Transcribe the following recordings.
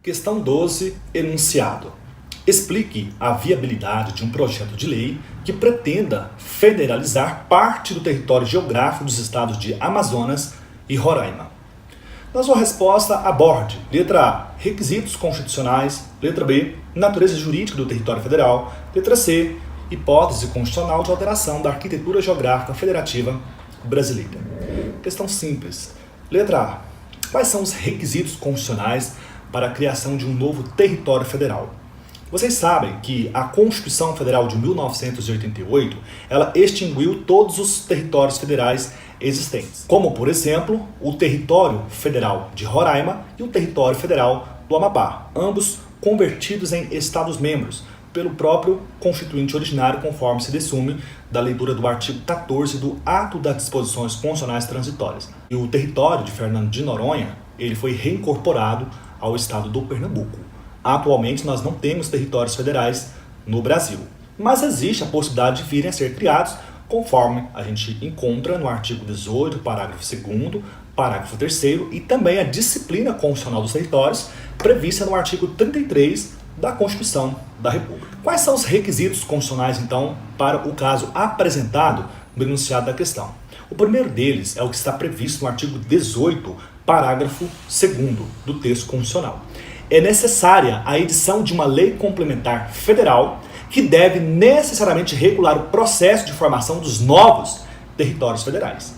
Questão 12, enunciado. Explique a viabilidade de um projeto de lei que pretenda federalizar parte do território geográfico dos estados de Amazonas e Roraima. Na sua resposta, aborde: letra A, requisitos constitucionais; letra B, natureza jurídica do território federal; letra C, hipótese constitucional de alteração da arquitetura geográfica federativa brasileira. Questão simples. Letra A, quais são os requisitos constitucionais para a criação de um novo território federal? Vocês sabem que a Constituição Federal de 1988, ela extinguiu todos os territórios federais existentes, como, por exemplo, o território federal de Roraima e o território federal do Amapá, ambos convertidos em estados-membros pelo próprio constituinte originário, conforme se desume da leitura do artigo 14 do Ato das Disposições Constitucionais Transitórias. E o território de Fernando de Noronha, ele foi reincorporado ao estado do Pernambuco. Atualmente nós não temos territórios federais no Brasil, mas existe a possibilidade de virem a ser criados, conforme a gente encontra no artigo 18, parágrafo 2º, parágrafo 3º e também a disciplina constitucional dos territórios prevista no artigo 33 da Constituição da República. Quais são os requisitos constitucionais, então, para o caso apresentado no enunciado da questão? O primeiro deles é o que está previsto no artigo 18, parágrafo 2º do texto constitucional. É necessária a edição de uma lei complementar federal que deve necessariamente regular o processo de formação dos novos territórios federais.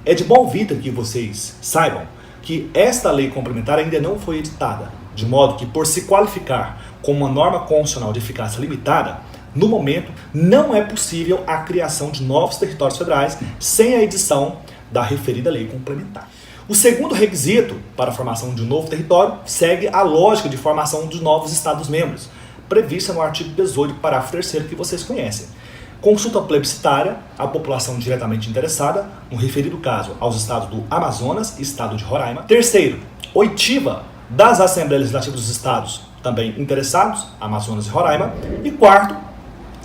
É de bom vista que vocês saibam que esta lei complementar ainda não foi editada, de modo que, por se qualificar como uma norma constitucional de eficácia limitada, no momento não é possível a criação de novos territórios federais sem a edição da referida lei complementar. O segundo requisito para a formação de um novo território segue a lógica de formação dos novos estados-membros, prevista no artigo 18, parágrafo 3º, que vocês conhecem. Consulta plebiscitária à população diretamente interessada, no referido caso aos estados do Amazonas e estado de Roraima. Terceiro, oitiva das Assembleias Legislativas dos estados também interessados, Amazonas e Roraima. E quarto,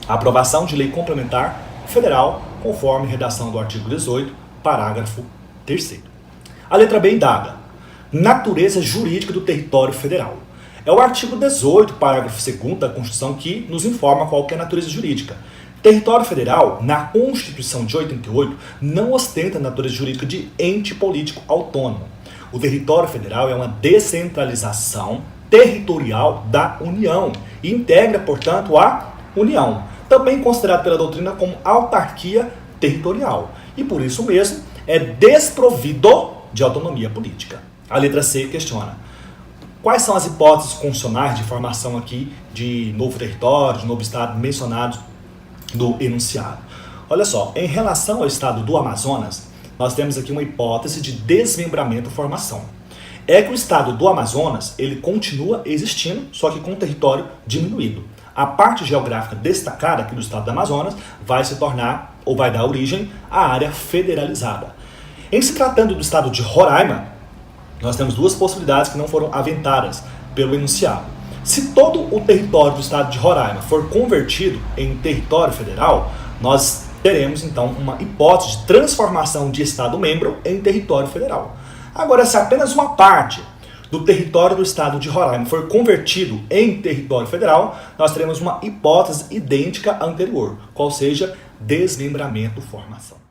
a aprovação de lei complementar federal, conforme redação do artigo 18, parágrafo 3º. A letra B indaga: natureza jurídica do território federal. É o artigo 18, parágrafo 2º da Constituição que nos informa qual que é a natureza jurídica. Território federal, na Constituição de 88, não ostenta a natureza jurídica de ente político autônomo. O território federal é uma descentralização territorial da União e integra, portanto, a União, também considerado pela doutrina como autarquia territorial, e por isso mesmo é desprovido de autonomia política. A letra C questiona: quais são as hipóteses constitucionais de formação aqui de novo território, de novo estado mencionados no enunciado? Olha só, em relação ao estado do Amazonas, nós temos aqui uma hipótese de desmembramento-formação. É que o estado do Amazonas, ele continua existindo, só que com território diminuído. A parte geográfica destacada aqui do estado do Amazonas vai se tornar, ou vai dar origem, à área federalizada. Em se tratando do estado de Roraima, nós temos duas possibilidades que não foram aventadas pelo enunciado. Se todo o território do estado de Roraima for convertido em território federal, nós teremos então uma hipótese de transformação de estado-membro em território federal. Agora, se apenas uma parte do território do estado de Roraima for convertido em território federal, nós teremos uma hipótese idêntica à anterior, qual seja desmembramento-formação.